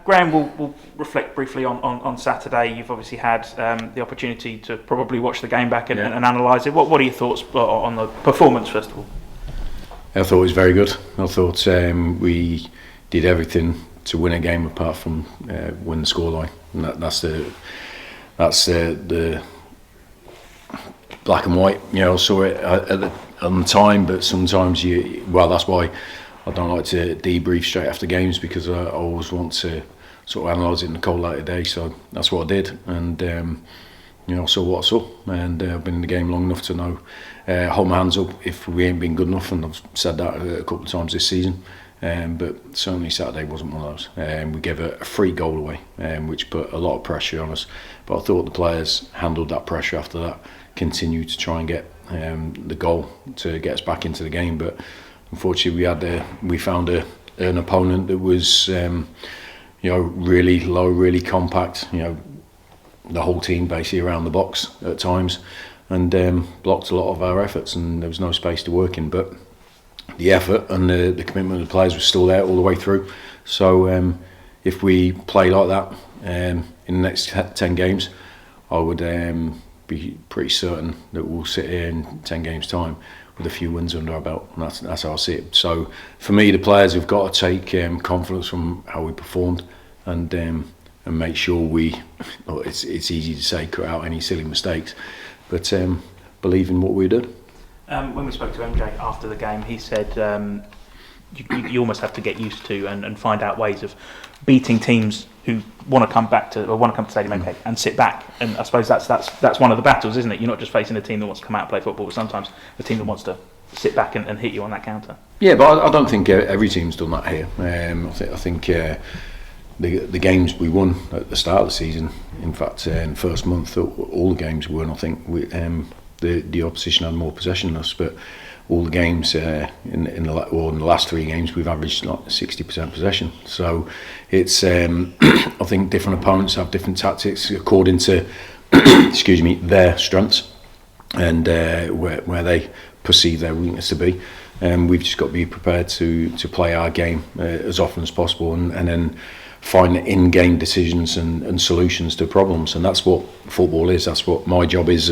Graham, we'll reflect briefly on Saturday. You've obviously had the opportunity to probably watch the game back and analyse it. What are your thoughts on the performance, first of all? I thought it was very good. I thought we did everything to win a game apart from win the scoreline. And that's the black and white. I saw it at the time, but sometimes that's why I don't like to debrief straight after games, because I always want to sort of analyse it in the cold light of day. So that's what I did, and I saw what I saw, and I've been in the game long enough to know hold my hands up if we ain't been good enough, and I've said that a couple of times this season. But certainly Saturday wasn't one of those. We gave a free goal away, which put a lot of pressure on us. But I thought the players handled that pressure after that, continued to try and get the goal to get us back into the game. But unfortunately, we found an opponent that was really low, really compact. The whole team basically around the box at times, and blocked a lot of our efforts, and there was no space to work in. But the effort and the commitment of the players was still there all the way through. So if we play like that in the next 10 games, I would be pretty certain that we'll sit here in 10 games' time with a few wins under our belt. And that's how I see it. So for me, the players have got to take confidence from how we performed, and make sure it's easy to say cut out any silly mistakes, but believe in what we did. When we spoke to MJ after the game, he said you almost have to get used to and find out ways of beating teams who want to come to Stadium MK and sit back. And I suppose that's one of the battles, isn't it? You're not just facing a team that wants to come out and play football, but sometimes a team that wants to sit back and hit you on that counter. Yeah, but I don't think every team's done that here. I think the games we won at the start of the season, in fact, in the first month, all the games we won, I think the opposition had more possession than us, but all the games in the last 3 games we've averaged like 60% possession. So it's I think different opponents have different tactics according to their strengths and where they perceive their weakness to be. We've just got to be prepared to play our game as often as possible, and then find in-game decisions and solutions to problems. And that's what football is. That's what my job is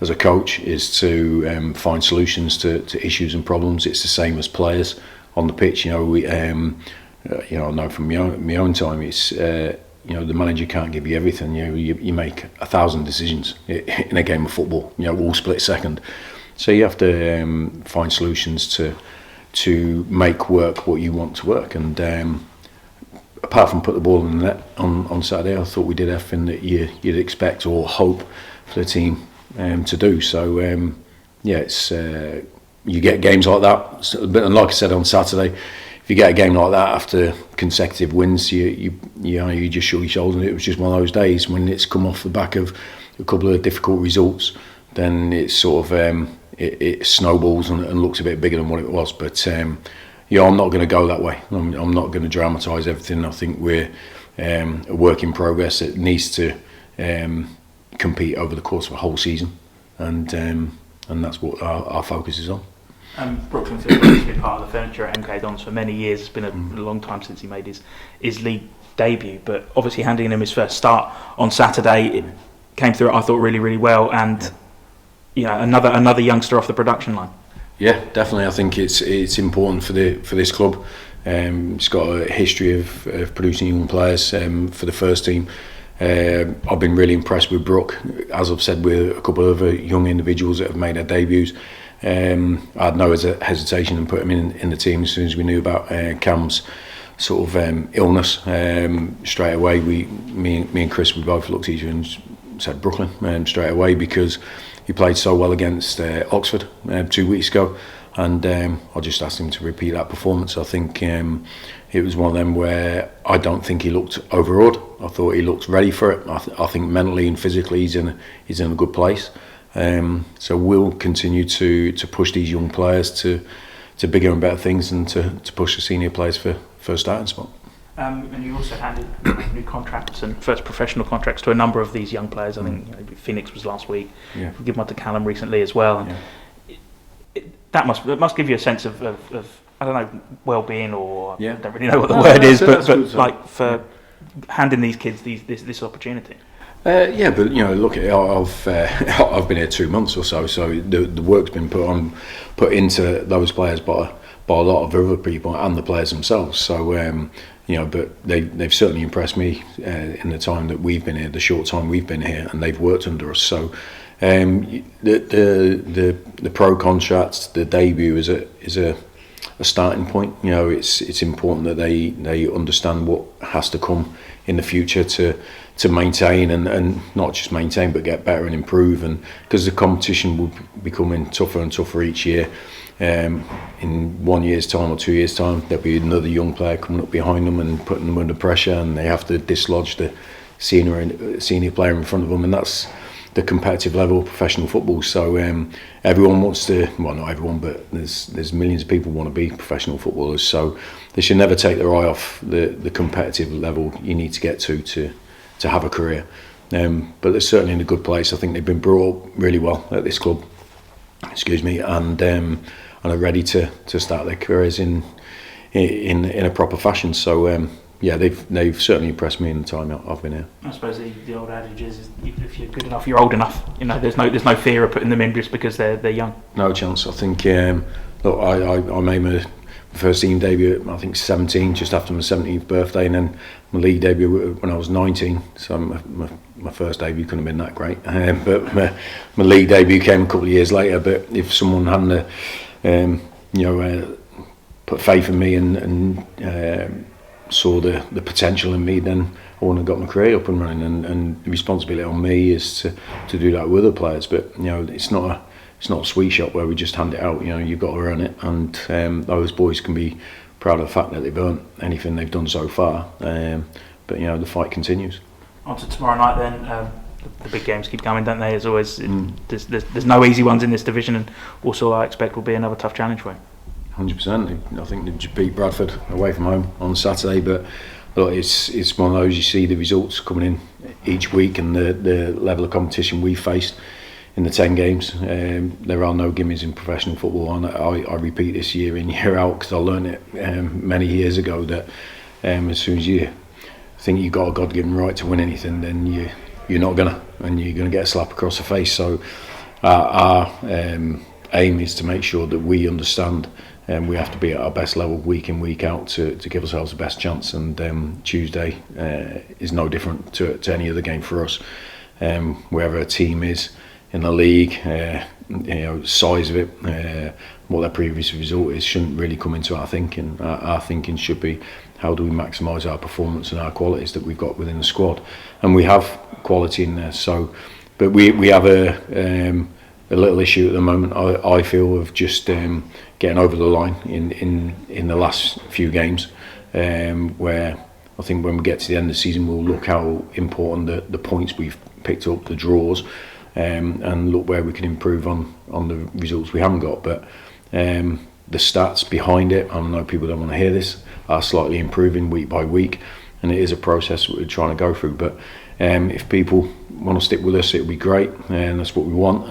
as a coach, is to find solutions to issues and problems. It's the same as players on the pitch. I know from my own time, it's the manager can't give you everything. You make 1,000 decisions in a game of football. All split second. So you have to find solutions to make work what you want to work. And apart from put the ball in the net on Saturday, I thought we did everything that you'd expect or hope for the team to do. So it's you get games like that. But like I said on Saturday, if you get a game like that after consecutive wins, you just show your shoulders. It was just one of those days when it's come off the back of a couple of difficult results. Then it's sort of it snowballs and looks a bit bigger than what it was. But I'm not going to go that way. I'm not going to dramatise everything. I think we're a work in progress that needs to compete over the course of a whole season, and that's what our focus is on. Brooklyn Field has been part of the furniture at MK Dons for many years. It's been a long time since he made his league debut, but obviously handing him his first start on Saturday, it came through, I thought, really, really well, and another youngster off the production line. Yeah, definitely. I think it's important for this club. It's got a history of producing young players for the first team. I've been really impressed with Brooke, as I've said, with a couple of other young individuals that have made their debuts. I had no hesitation in putting him in the team as soon as we knew about Cam's sort of illness. Straight away, me and Chris, we both looked at each other and said Brooklyn straight away, because he played so well against Oxford 2 weeks ago, and I just asked him to repeat that performance. I think it was one of them where I don't think he looked overawed. I thought he looked ready for it. I think mentally and physically he's in a good place. So we'll continue to push these young players to bigger and better things, and to push the senior players for a starting spot. And you also handed new contracts and first professional contracts to a number of these young players. I think Phoenix was last week. Yeah. We give one to Callum recently as well. And that must give you a sense of I don't know, well-being, or Yeah. I don't really know what the word is, that's but good, like for handing these kids this opportunity. Yeah, but look at it. I've been here 2 months or so, so the work's been put into those players by a lot of other people and the players themselves. So but they've certainly impressed me in the time that we've been here, the short time we've been here, and they've worked under us. So the pro contracts, the debut is a starting point. It's important that they understand what has to come in the future to maintain and not just maintain but get better and improve, and because the competition will be becoming tougher and tougher each year. In 1 year's time or 2 years' time, there'll be another young player coming up behind them and putting them under pressure, and they have to dislodge the senior player in front of them, and that's the competitive level of professional football. So everyone wants to, well, not everyone, but there's millions of people want to be professional footballers. So they should never take their eye off the competitive level you need to get to have a career. But they're certainly in a good place. I think they've been brought up really well at this club. And are ready to start their careers in a proper fashion. So they've certainly impressed me in the time I've been here. I suppose the old adage is if you're good enough, you're old enough. There's no fear of putting them in just because they're young. No chance. I think look, I made my first team debut at, I think, 17, just after my 17th birthday, and then my league debut when I was 19. So my first debut couldn't have been that great, but my league debut came a couple of years later. But if someone hadn't put faith in me and saw the potential in me, then I wouldn't have got my career up and running. And the responsibility on me is to do that with other players. But it's not a sweet shop where we just hand it out. You've got to earn it, and those boys can be proud of the fact that they've earned anything they've done so far. But the fight continues. On to tomorrow night then. The big games keep coming, don't they? As always, there's no easy ones in this division, and also I expect will be another tough challenge for you. 100%. I think they just beat Bradford away from home on Saturday, but look, it's one of those, you see the results coming in each week and the level of competition we faced in the 10 games. There are no gimmies in professional football, and I repeat this year in, year out, because I learned it many years ago that as soon as you think you've got a God-given right to win anything, then you're not gonna, and you're gonna get a slap across the face. So our aim is to make sure that we understand we have to be at our best level week in, week out to give ourselves the best chance, and Tuesday is no different to any other game for us. Wherever a team is in the league, size of it, what their previous result is, shouldn't really come into our thinking. Our thinking should be, how do we maximise our performance and our qualities that we've got within the squad, and we have quality in there. So, but we have a little issue at the moment, I feel, of just getting over the line in the last few games, where I think when we get to the end of the season, we'll look how important the points we've picked up, the draws, and look where we can improve on the results we haven't got. But the stats behind it, I know people don't want to hear this, are slightly improving week by week, and it is a process we're trying to go through. But if people want to stick with us, it'll be great, and that's what we want.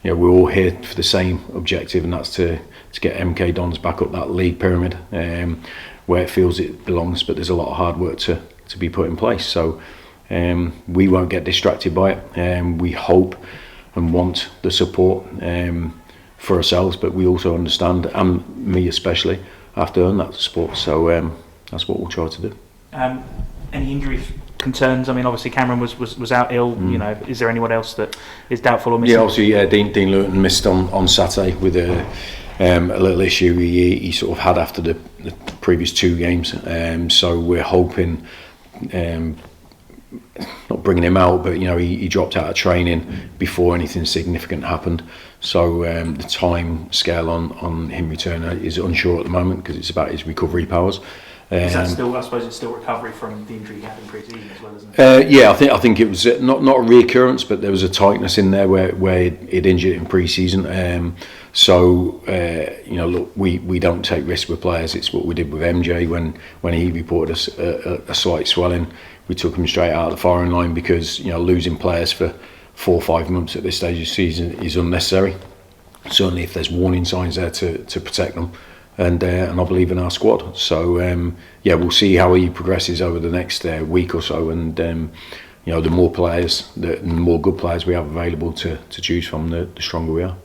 We're all here for the same objective, and that's to get MK Dons back up that league pyramid, where it feels it belongs. But there's a lot of hard work to be put in place. So we won't get distracted by it. We hope and want the support for ourselves, but we also understand, and me especially, have to earn that support. So that's what we'll try to do. Any injury concerns? I mean, obviously Cameron was out ill. Is there anyone else that is doubtful or missing? Yeah, obviously Dean Luton missed on Saturday with a little issue he sort of had after the previous 2 games. So we're hoping, not bringing him out, but he dropped out of training before anything significant happened. So the time scale on him returning is unsure at the moment, because it's about his recovery powers. Is that still? I suppose it's still recovery from the injury he had in pre-season as well, isn't it? Yeah, I think it was not a reoccurrence, but there was a tightness in there where he'd injured it in pre-season. Look, we don't take risks with players. It's what we did with MJ when he reported a slight swelling. We took him straight out of the firing line, because losing players for 4 or 5 months at this stage of the season is unnecessary. Certainly, if there's warning signs there to protect them, and I believe in our squad. So yeah, we'll see how he progresses over the next week or so, and you know, the more players, the more good players we have available to choose from, the stronger we are.